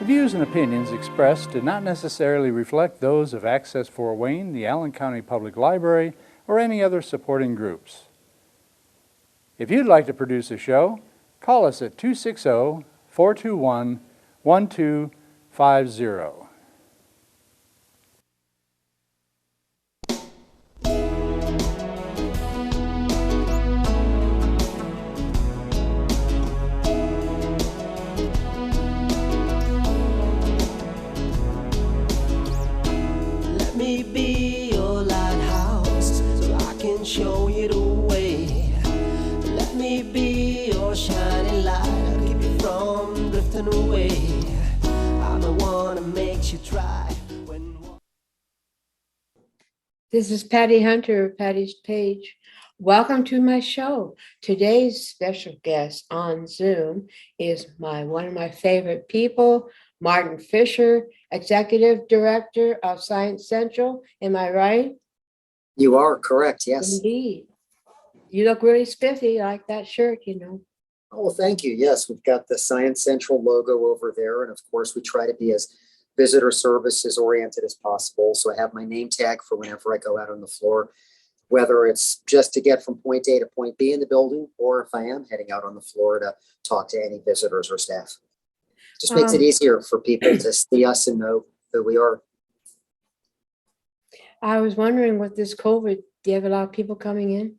views and opinions expressed do not necessarily reflect those of Access Fort Wayne, the Allen County Public Library, or any other supporting groups. If you'd like to produce a show, call us at 260-421-1250. Let me be your lighthouse so I can show you the way. Let me be your shining light, I'll keep you from drifting away. I'm the one that makes you try when... This is Patty Hunter of Patty's Page. Welcome to my show. Today's special guest on Zoom is one of my favorite people, Martin Fisher, Executive Director of Science Central. Am I right? You are correct, yes. Indeed. You look really spiffy. I like that shirt, Oh, well, thank you. Yes, we've got the Science Central logo over there. And of course, we try to be as visitor services oriented as possible. So I have my name tag for whenever I go out on the floor, whether it's just to get from point A to point B in the building, or if I am heading out on the floor to talk to any visitors or staff. Just makes it easier for people to see us and know who we are. I was wondering with this COVID, do you have a lot of people coming in?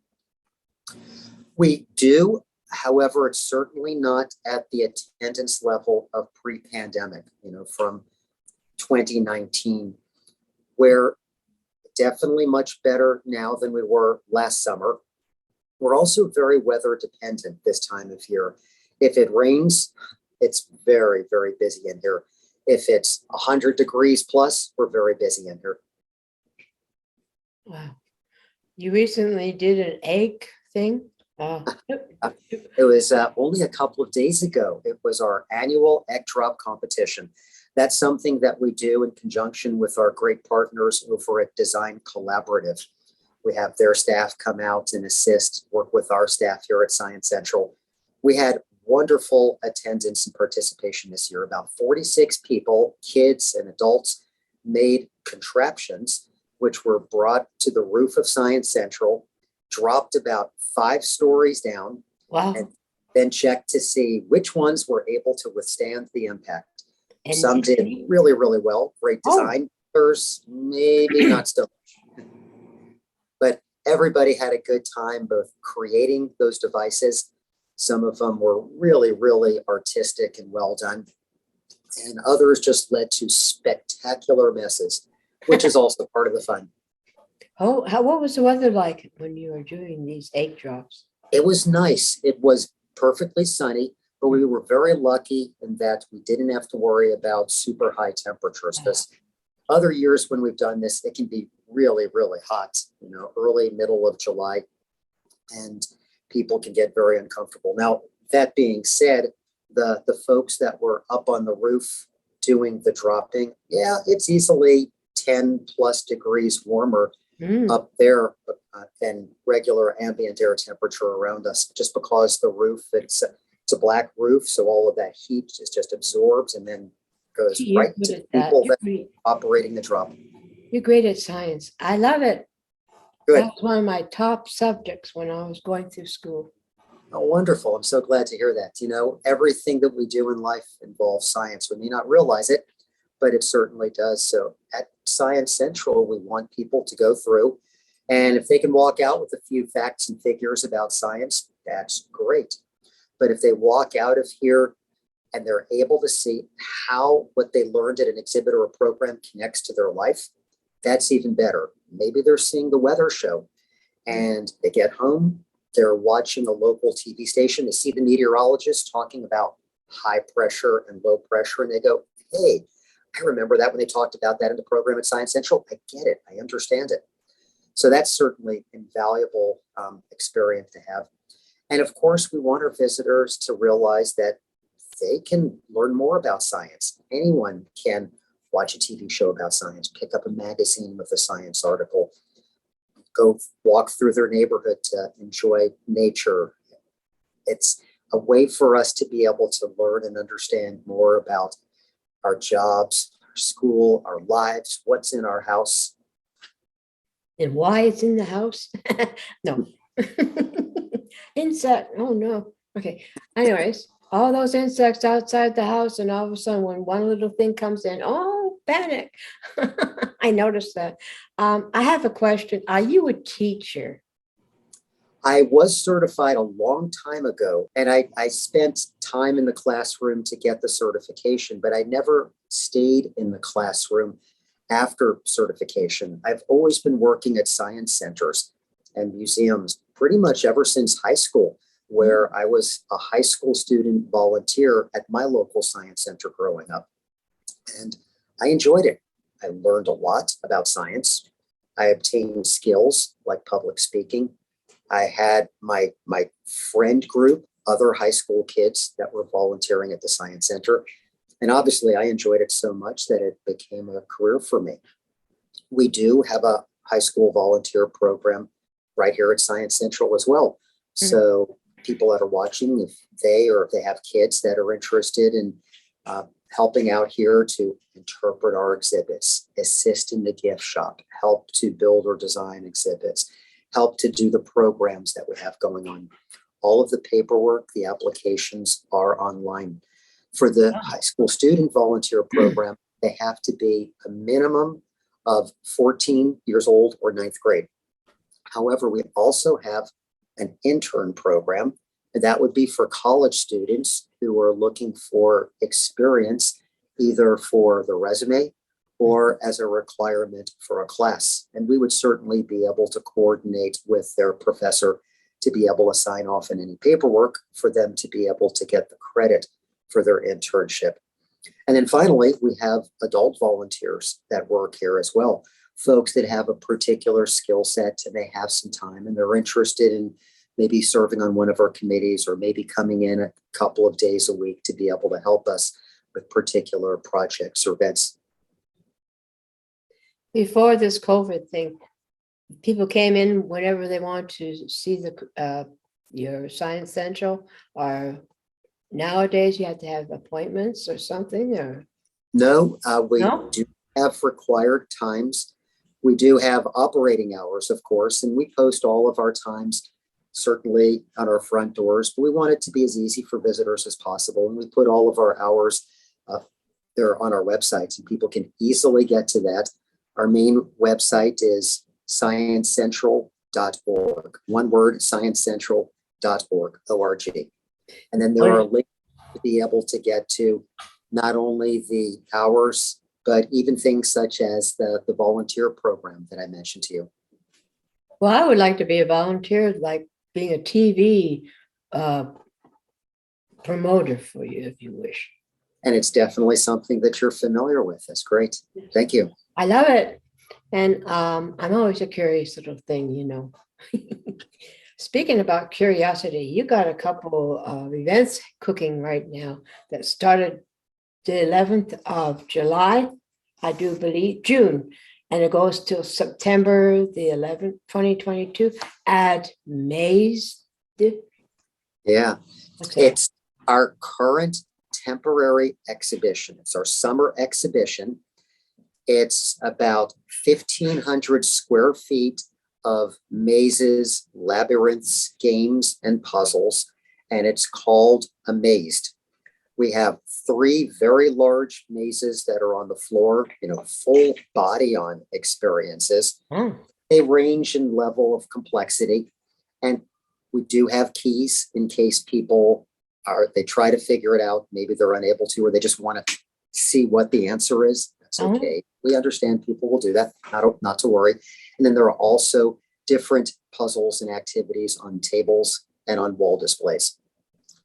We do. However, it's certainly not at the attendance level of pre-pandemic, from 2019. We're definitely much better now than we were last summer. We're also very weather dependent this time of year. If it rains, it's very, very busy in here. If it's 100 degrees plus, we're very busy in here. Wow. You recently did an egg thing? It was only a couple of days ago. It was our annual egg drop competition. That's something that we do in conjunction with our great partners over at Design Collaborative. We have their staff come out and assist, work with our staff here at Science Central. We had wonderful attendance and participation this year. About 46 people, kids and adults, made contraptions which were brought to the roof of Science Central, dropped about 5 stories down, Wow. and then checked to see which ones were able to withstand the impact. And some did really, really well. Great design. Others, maybe not so much. But everybody had a good time both creating those devices. Some of them were really, really artistic and well done. And others just led to spectacular messes, which is also part of the fun. Oh, what was the weather like when you were doing these egg drops? It was nice. It was perfectly sunny, but we were very lucky in that we didn't have to worry about super high temperatures, because other years when we've done this, it can be really, really hot, early, middle of July, and people can get very uncomfortable. Now, that being said, the folks that were up on the roof doing the dropping, yeah, it's easily 10 plus degrees warmer up there than regular ambient air temperature around us, just because the roof, it's a black roof, so all of that heat is just absorbed and then goes right to the people that are operating the drop. You're great at science. I love it. Good. That was one of my top subjects when I was going through school. Oh, wonderful. I'm so glad to hear that. Everything that we do in life involves science. We may not realize it, but it certainly does. So at Science Central, we want people to go through, and if they can walk out with a few facts and figures about science, that's great. But if they walk out of here and they're able to see how what they learned at an exhibit or a program connects to their life, that's even better. Maybe they're seeing the weather show and they get home, they're watching a local TV station, they see the meteorologist talking about high pressure and low pressure, and they go, hey, I remember that when they talked about that in the program at Science Central. I get it. I understand it. So that's certainly invaluable experience to have. And of course, we want our visitors to realize that they can learn more about science. Anyone can watch a TV show about science, pick up a magazine with a science article, go walk through their neighborhood to enjoy nature. It's a way for us to be able to learn and understand more about our jobs, our school, our lives, what's in our house. And why it's in the house? No. Insect, oh no. Okay, anyways, all those insects outside the house, and all of a sudden when one little thing comes in, oh, panic. I noticed that. I have a question. Are you a teacher? I was certified a long time ago, and I spent time in the classroom to get the certification, but I never stayed in the classroom after certification. I've always been working at science centers and museums pretty much ever since high school, where I was a high school student volunteer at my local science center growing up. And I enjoyed it. I learned a lot about science. I obtained skills like public speaking. I had my friend group, other high school kids that were volunteering at the Science Center. And obviously I enjoyed it so much that it became a career for me. We do have a high school volunteer program right here at Science Central as well. So people that are watching, if they have kids that are interested in helping out here to interpret our exhibits, assist in the gift shop, help to build or design exhibits, help to do the programs that we have going on. All of the paperwork, the applications are online. For the high school student volunteer program, they have to be a minimum of 14 years old or ninth grade. However, we also have an intern program, and that would be for college students who are looking for experience, either for the resume or as a requirement for a class. And we would certainly be able to coordinate with their professor to be able to sign off on any paperwork for them to be able to get the credit for their internship. And then finally, we have adult volunteers that work here as well. Folks that have a particular skill set and they have some time and they're interested in maybe serving on one of our committees or maybe coming in a couple of days a week to be able to help us with particular projects or events. Before this COVID thing, people came in whenever they want to see the your Science Central, or nowadays you have to have appointments or something, or? No, we No? do have required times. We do have operating hours, of course, and we post all of our times certainly on our front doors, but we want it to be as easy for visitors as possible. And we put all of our hours there on our websites, and people can easily get to that. Our main website is sciencecentral.org. One word, sciencecentral.org, O-R-G. And then there are links to be able to get to not only the hours, but even things such as the volunteer program that I mentioned to you. Well, I would like to be a volunteer, like being a TV promoter for you, if you wish. And it's definitely something that you're familiar with. That's great. Thank you. I love it. And I'm always a curious little thing, you know. Speaking about curiosity, you got a couple of events cooking right now that started the 11th of July, I do believe, June, and it goes till September the 11th, 2022 at Maze. Yeah, What's that? it's our current temporary exhibition. It's our summer exhibition. It's about 1,500 square feet of mazes, labyrinths, games, and puzzles, and it's called Amazed. We have 3 very large mazes that are on the floor, full body on experiences. Oh, They range in level of complexity, and we do have keys in case people they try to figure it out. Maybe they're unable to, or they just want to see what the answer is. That's okay. We understand people will do that, not to worry. And then there are also different puzzles and activities on tables and on wall displays.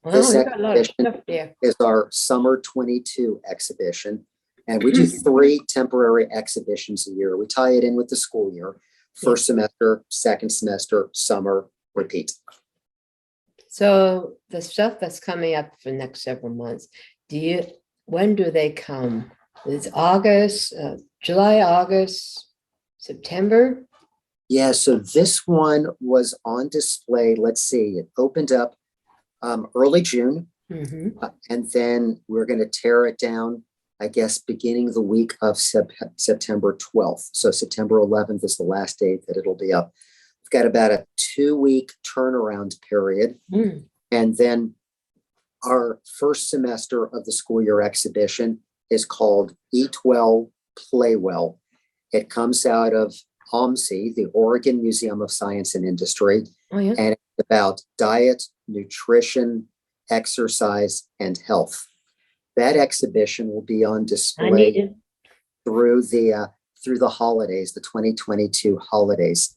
This you got a lot of exhibition stuff there. is our summer 22 exhibition. And we do 3 temporary exhibitions a year. We tie it in with the school year. First semester, second semester, summer, repeat. So the stuff that's coming up for the next several months, when do they come? It's August, July, August, September? Yeah, so this one was on display. Let's see, it opened up early June, Mhm. and then we're going to tear it down I guess, beginning the week of September 12th. So September 11th is the last day that it'll be up. We've got about a 2-week turnaround period. Mm. And then our first semester of the school year exhibition is called Eat Well, Play Well. It comes out of OMSI, the Oregon Museum of Science and Industry, Oh, yeah. and it's about diet, nutrition, exercise, and health. That exhibition will be on I need display it. through the holidays, the 2022 holidays.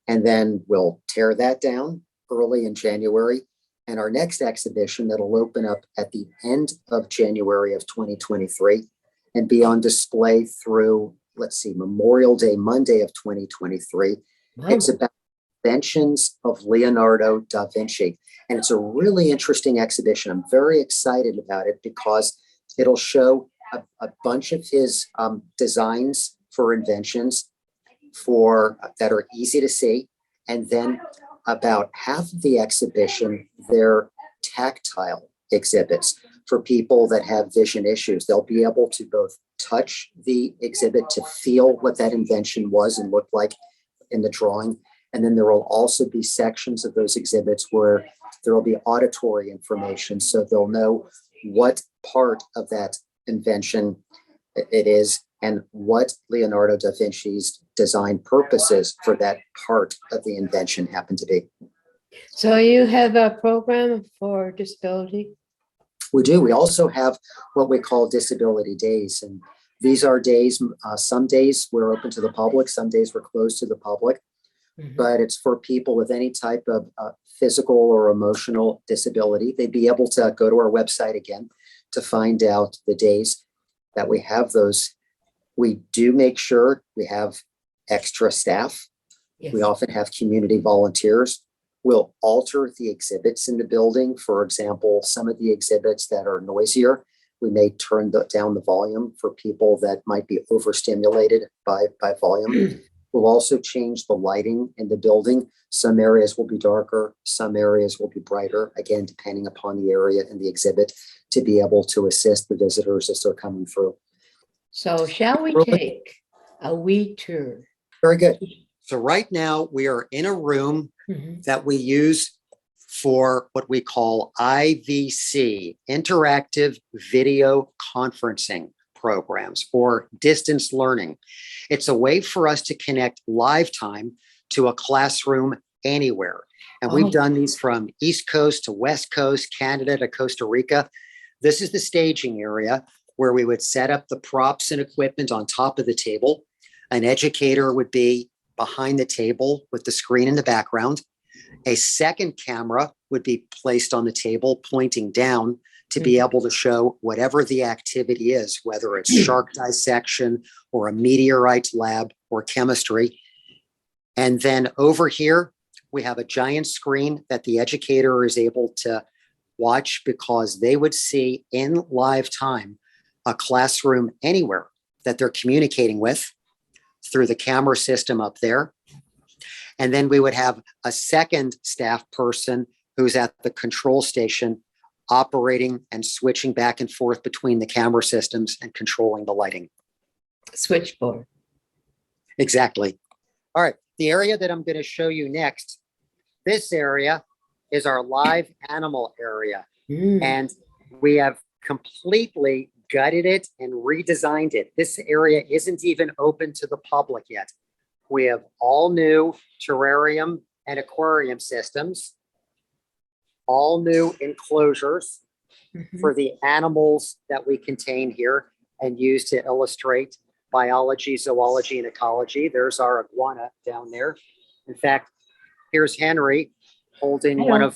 And then we'll tear that down early in January. And our next exhibition that'll open up at the end of January of 2023 and be on display through, let's see, Memorial Day, Monday of 2023. Wow. It's about inventions of Leonardo da Vinci. And it's a really interesting exhibition. I'm very excited about it because it'll show a bunch of his designs for inventions that are easy to see. And then about half of the exhibition, they're tactile exhibits for people that have vision issues. They'll be able to both touch the exhibit to feel what that invention was and looked like in the drawing. And then there will also be sections of those exhibits where there will be auditory information. So they'll know what part of that invention it is and what Leonardo da Vinci's design purposes for that part of the invention happen to be. So you have a program for disability? We do. We also have what we call disability days. And these are days, some days we're open to the public, some days we're closed to the public. Mhm. But it's for people with any type of physical or emotional disability. They'd be able to go to our website again to find out the days that we have those. We do make sure we have extra staff. Yes. We often have community volunteers. We'll alter the exhibits in the building. For example, some of the exhibits that are noisier, we may turn down the volume for people that might be overstimulated by volume. We'll also change the lighting in the building. Some areas will be darker, some areas will be brighter, again, depending upon the area and the exhibit, to be able to assist the visitors as they're coming through. So shall we Really? take a wee tour? Very good. So right now we are in a room Mhm. that we use for what we call IVC, Interactive Video Conferencing Programs, or distance learning. It's a way for us to connect live time to a classroom anywhere. And Oh. we've done these from East Coast to West Coast, Canada to Costa Rica. This is the staging area where we would set up the props and equipment on top of the table. An educator would be behind the table with the screen in the background. A second camera would be placed on the table pointing down to be able to show whatever the activity is, whether it's shark dissection or a meteorite lab or chemistry. And then over here, we have a giant screen that the educator is able to watch because they would see in live time a classroom anywhere that they're communicating with through the camera system up there. And then we would have a second staff person who's at the control station operating and switching back and forth between the camera systems and controlling the lighting. Switchboard. Exactly. All right. The area that I'm going to show you next, this area is our live animal area. Mm. And we have completely gutted it and redesigned it. This area isn't even open to the public yet. We have all new terrarium and aquarium systems, all new enclosures Mhm. for the animals that we contain here and use to illustrate biology, zoology, and ecology. There's our iguana down there. In fact, here's Henry holding Hello.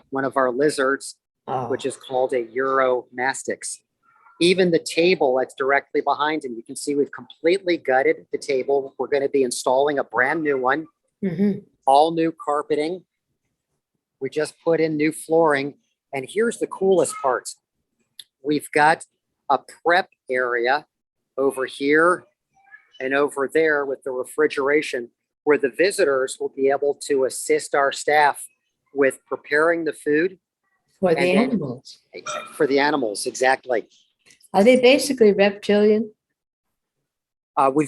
one of our lizards, Oh. which is called a Euromastix. Even the table that's directly behind him, you can see we've completely gutted the table. We're going to be installing a brand new one, Mhm. all new carpeting. We just put in new flooring. And here's the coolest part. We've got a prep area over here and over there with the refrigeration where the visitors will be able to assist our staff with preparing the food For the and then- animals. for the animals. Exactly. Are they basically reptilian? We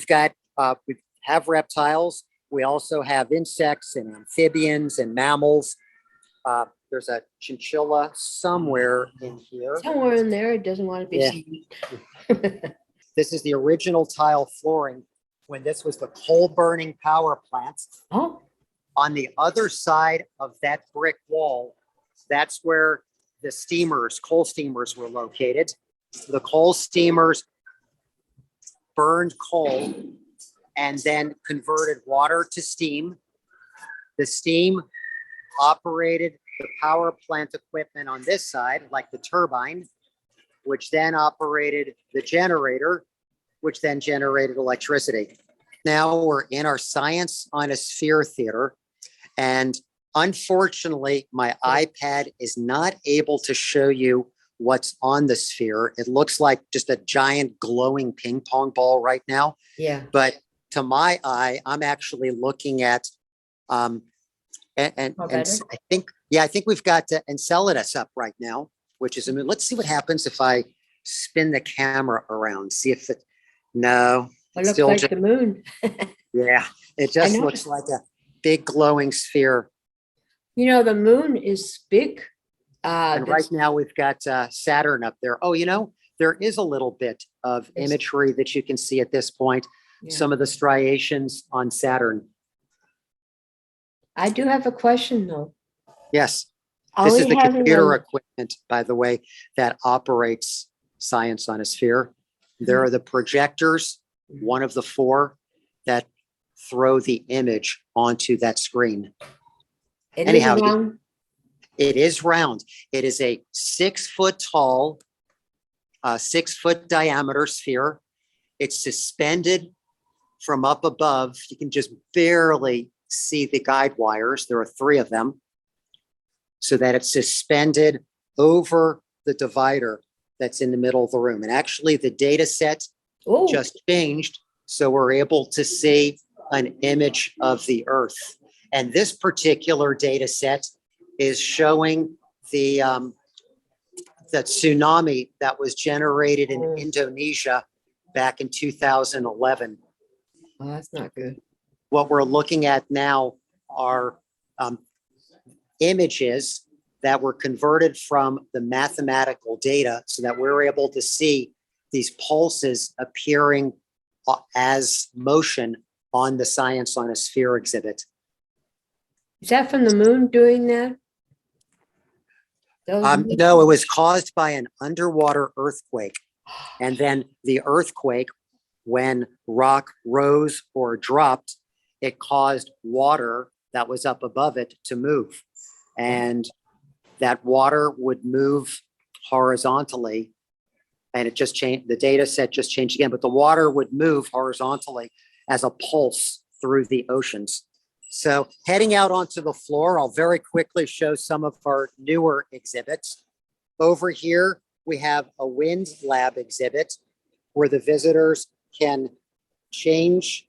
have reptiles. We also have insects and amphibians and mammals. There's a chinchilla somewhere in here. Somewhere in there, it doesn't want to be Yeah. seen. This is the original tile flooring when this was the coal burning power plant. Oh, On the other side of that brick wall, that's where the coal steamers were located. The coal steamers burned coal and then converted water to steam. The steam operated the power plant equipment on this side, like the turbine, which then operated the generator, which then generated electricity. Now we're in our Science on a Sphere theater, and unfortunately, my iPad is not able to show you what's on the sphere. It looks like just a giant glowing ping pong ball right now. yeah. But to my eye, I'm actually looking at, and better? I think we've got Enceladus up right now, which is, let's see what happens if I spin the camera around, see if it, no. It looks still like just- the moon. Yeah, it just know. looks like a big glowing sphere. You know, the moon is big. And right now we've got Saturn up there. Oh, there is a little bit of Yes. imagery that you can see at this point. Yeah. Some of the striations on Saturn. I do have a question though. Yes, Are this is we the having computer a- equipment, by the way, that operates Science on a Sphere. There are the projectors, one of the four that throw the image onto that screen. It is anyhow, round? It is round. It is a 6 foot tall, 6 foot diameter sphere. It's suspended from up above. You can just barely see the guide wires. There are 3 of them, so that it's suspended over the divider that's in the middle of the room. And actually the data set Oh, just changed, so we're able to see an image of the Earth. And this particular data set is showing the tsunami that was generated in Indonesia back in 2011. oh, that's not good. What we're looking at now are images that were converted from the mathematical data so that we're able to see these pulses appearing as motion on the Science on a Sphere exhibit. Is that from the moon doing that? Those No, it was caused by an underwater earthquake. And then the earthquake, when rock rose or dropped, it caused water that was up above it to move. And that water would move horizontally. And it just changed, the data set just changed again, but the water would move horizontally as a pulse through the oceans. So heading out onto the floor, I'll very quickly show some of our newer exhibits. Over here, we have a wind lab exhibit where the visitors can change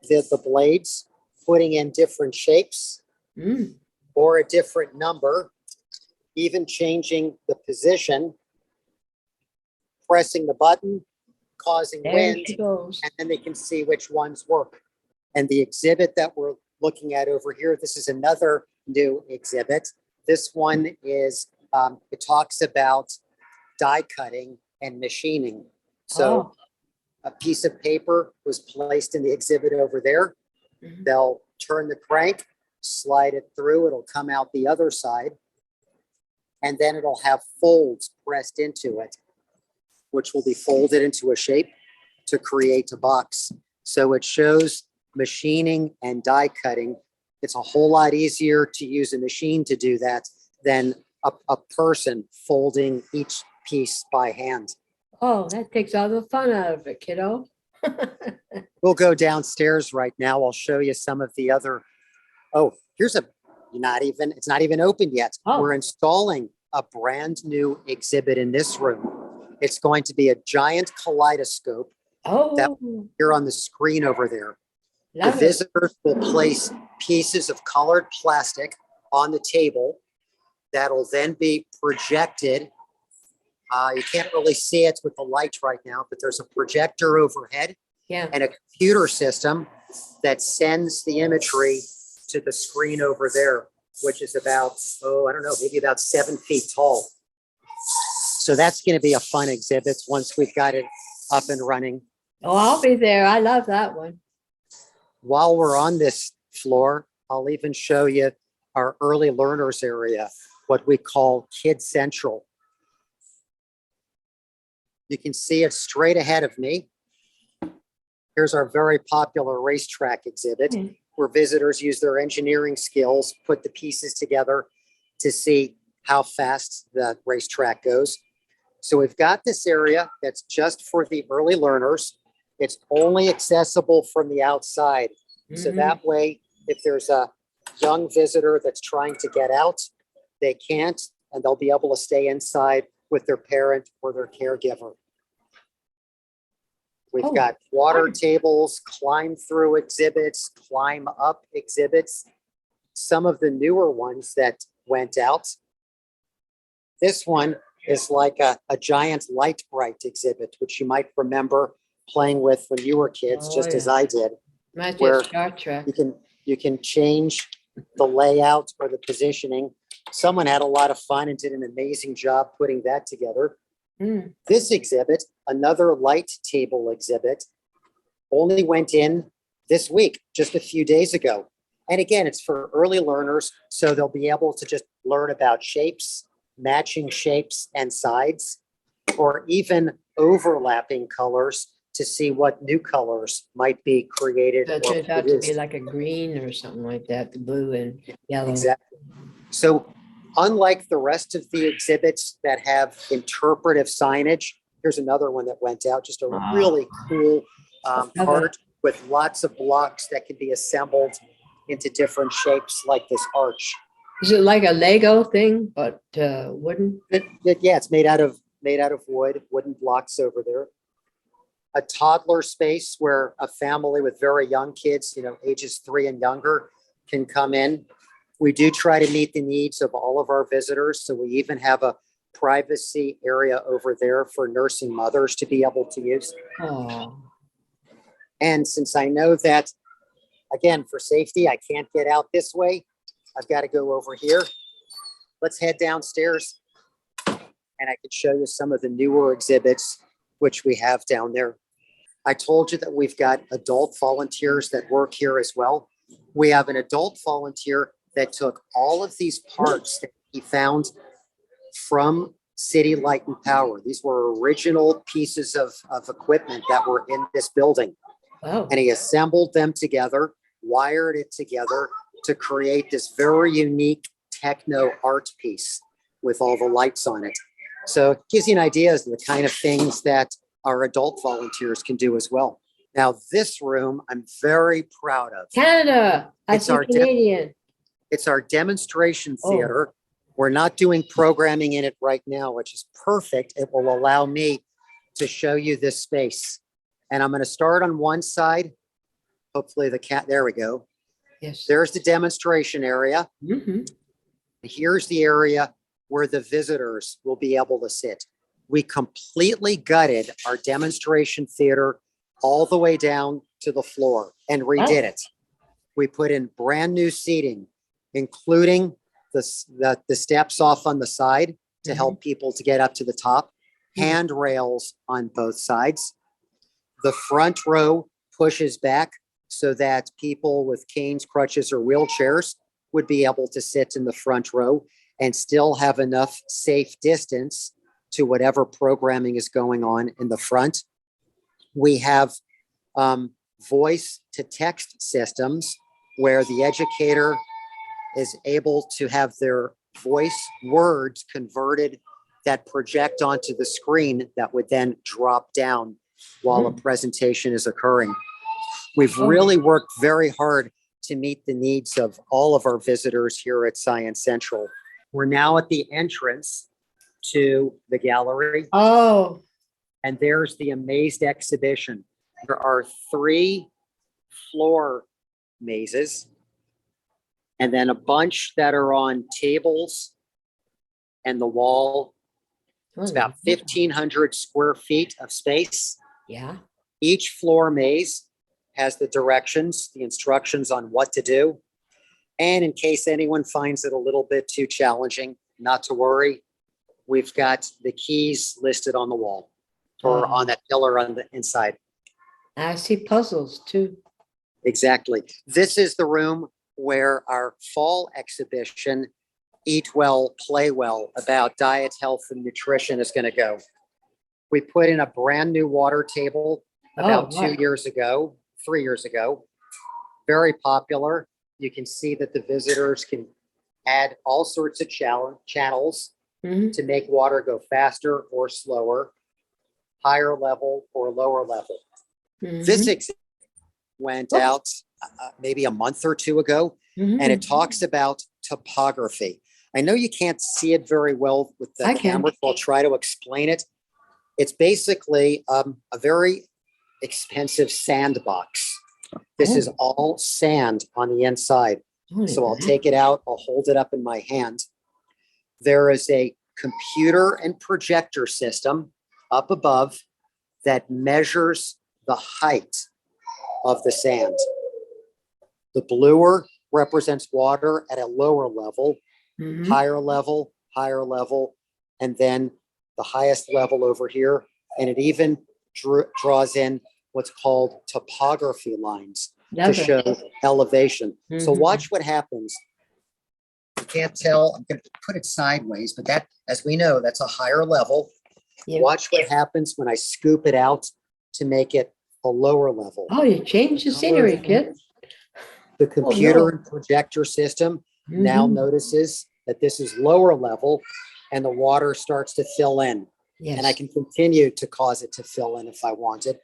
the blades, putting in different shapes Mm, or a different number, even changing the position, pressing the button, causing there wind, she goes. and then they can see which ones work. And the exhibit that we're looking at over here, this is another new exhibit. This one is, it talks about die cutting and machining. So Oh, a piece of paper was placed in the exhibit over there. mhm. They'll turn the crank, slide it through, it'll come out the other side. And then it'll have folds pressed into it, which will be folded into a shape to create a box. So it shows machining and die cutting. It's a whole lot easier to use a machine to do that than a person folding each piece by hand. Oh, that takes all the fun out of it, kiddo. We'll go downstairs right now. I'll show you some of the other. Oh, here's it's not even open yet. Oh. We're installing a brand new exhibit in this room. It's going to be a giant kaleidoscope Oh, here on the screen over there. The love it. visitors will place pieces of colored plastic on the table that'll then be projected You can't really see it with the lights right now, but there's a projector overhead Yeah. and a computer system that sends the imagery to the screen over there, which is about, I don't know, maybe about 7 feet tall. So that's going to be a fun exhibit once we've got it up and running. Oh, I'll be there. I love that one. While we're on this floor, I'll even show you our early learners area, what we call Kid Central. You can see it straight ahead of me. Here's our very popular racetrack exhibit, where visitors use their engineering skills, put the pieces together to see how fast the racetrack goes. So we've got this area that's just for the early learners. It's only accessible from the outside. So that way, if there's a young visitor that's trying to get out, they can't, and they'll be able to stay inside with their parent or their caregiver. We've got water tables, climb through exhibits, climb up exhibits. Some of the newer ones that went out. This one is like a giant light bright exhibit, which you might remember playing with when you were kids, just as I did. Might be Where a Star Trek. you can change the layout or the positioning. Someone had a lot of fun and did an amazing job putting that together. This exhibit, another light table exhibit, only went in this week, just a few days ago. And again, it's for early learners, so they'll be able to just learn about shapes, matching shapes and sides, or even overlapping colors to see what new colors might be created. So it or turns out to be produced. like a green or something like that, the blue and yellow. Exactly. So unlike the rest of the exhibits that have interpretive signage, here's another one that went out, just a really cool cart with lots of blocks that can be assembled into different shapes like this arch. Is it like a Lego thing, but wooden? Yeah, it's made out of wood, wooden blocks over there. A toddler space where a family with very young kids, ages 3 and younger, can come in. We do try to meet the needs of all of our visitors. So we even have a privacy area over there for nursing mothers to be able to use. Oh, And since I know that, again, for safety, I can't get out this way, I've got to go over here. Let's head downstairs and I can show you some of the newer exhibits which we have down there. I told you that we've got adult volunteers that work here as well. We have an adult volunteer that took all of these parts that he found from City Light and Power. These were original pieces of equipment that were in this building. wow. And he assembled them together, wired it together to create this very unique techno art piece with all the lights on it. So it gives you an idea of the kind of things that our adult volunteers can do as well. Now, this room, I'm very proud of. Canada. I It's see our Canadian. It's our demonstration theater. We're not doing programming in it right now, which is perfect. It will allow me to show you this space. And I'm going to start on one side. Hopefully there we go. Yes. There's the demonstration area. Here's the area where the visitors will be able to sit. We completely gutted our demonstration theater all the way down to the floor and redid it. We put in brand new seating, including the steps off on the side to help people to get up to the top, handrails on both sides. The front row pushes back so that people with canes, crutches, or wheelchairs would be able to sit in the front row and still have enough safe distance to whatever programming is going on in the front. We have voice to text systems where the educator is able to have their voice words converted that project onto the screen that would then drop down while a presentation is occurring. We've really worked very hard to meet the needs of all of our visitors here at Science Central. We're now at the entrance to the gallery. Oh, And there's the Amazed exhibition. There are 3 floor mazes and then a bunch that are on tables and the wall. It's about 1,500 square feet of space. Yeah. Each floor maze has the directions, the instructions on what to do. And in case anyone finds it a little bit too challenging, not to worry. We've got the keys listed on the wall or on that pillar on the inside. I see puzzles too. Exactly. This is the room where our fall exhibition, Eat Well, Play Well, about diet, health, and nutrition is going to go. We put in a brand new water table about 3 years ago. Very popular. You can see that the visitors can add all sorts of channels to make water go faster or slower, higher level or lower level. This exhibit went out maybe a month or two ago, and it talks about topography. I know you can't see it very well with the camera, so I'll try to explain it. It's basically a very expensive sandbox. This is all sand on the inside. So I'll take it out, I'll hold it up in my hand. There is a computer and projector system up above that measures the height of the sand. The bluer represents water at a lower level, higher level, and then the highest level over here. And it even draws in what's called topography lines to show elevation. So watch what happens. You can't tell, I'm going to put it sideways, but that, as we know, that's a higher level. Watch what happens when I scoop it out to make it a lower level. Oh, you changed the scenery, kid. The computer and projector system now notices that this is lower level and the water starts to fill in. And I can continue to cause it to fill in if I want it,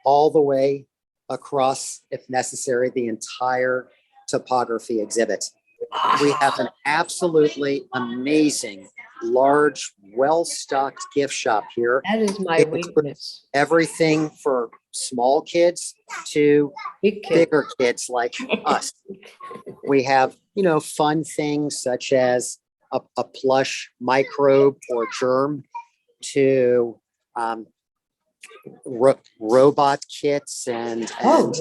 all the way across, if necessary, the entire topography exhibit. We have an absolutely amazing, large, well-stocked gift shop here. That is my weakness. Everything for small kids to bigger kids like us. We have, fun things such as a plush microbe or germ to robot kits and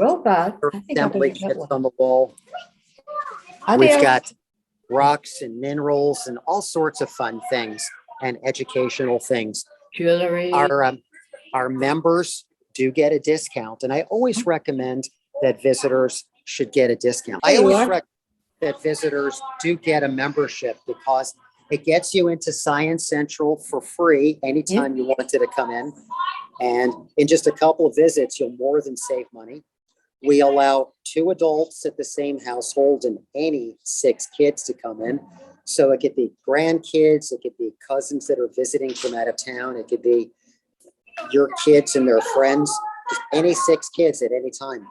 robot assembly kits on the wall. We've got rocks and minerals and all sorts of fun things and educational things. Jewelry. Our members do get a discount, and I always recommend that visitors should get a discount. I always recommend that visitors do get a membership because it gets you into Science Central for free anytime you wanted to come in. And in just a couple of visits, you'll more than save money. We allow 2 adults at the same household and any 6 kids to come in. So it could be grandkids, it could be cousins that are visiting from out of town, it could be your kids and their friends, just any 6 kids at any time.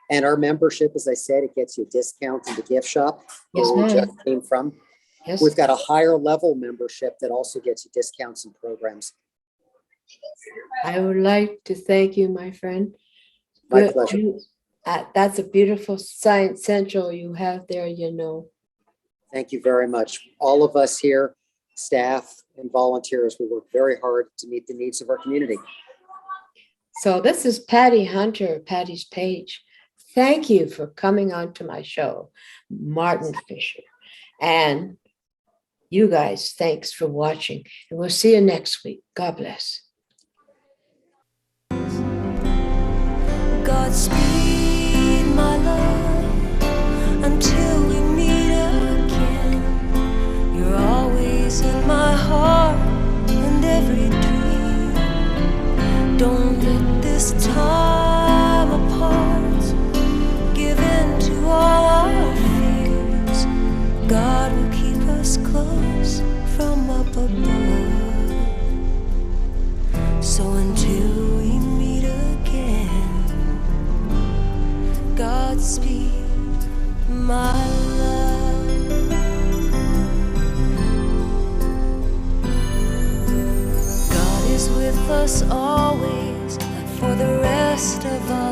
And our membership, as I said, it gets you a discount in the gift shop where we just came from. We've got a higher level membership that also gets you discounts and programs. I would like to thank you, my friend. My pleasure. That's a beautiful Science Central you have there, Thank you very much. All of us here, staff and volunteers, we work very hard to meet the needs of our community. So this is Patty Hunter, Patty's Page. Thank you for coming on to my show, Martin Fisher. And you guys, thanks for watching. And we'll see you next week. God bless. Godspeed, my love, until we meet again. You're always in my heart and every dream. Don't let this time apart give in to all our fears. God will keep us close from up above. So until we meet again, Godspeed, my love. God is with us always, for the rest of our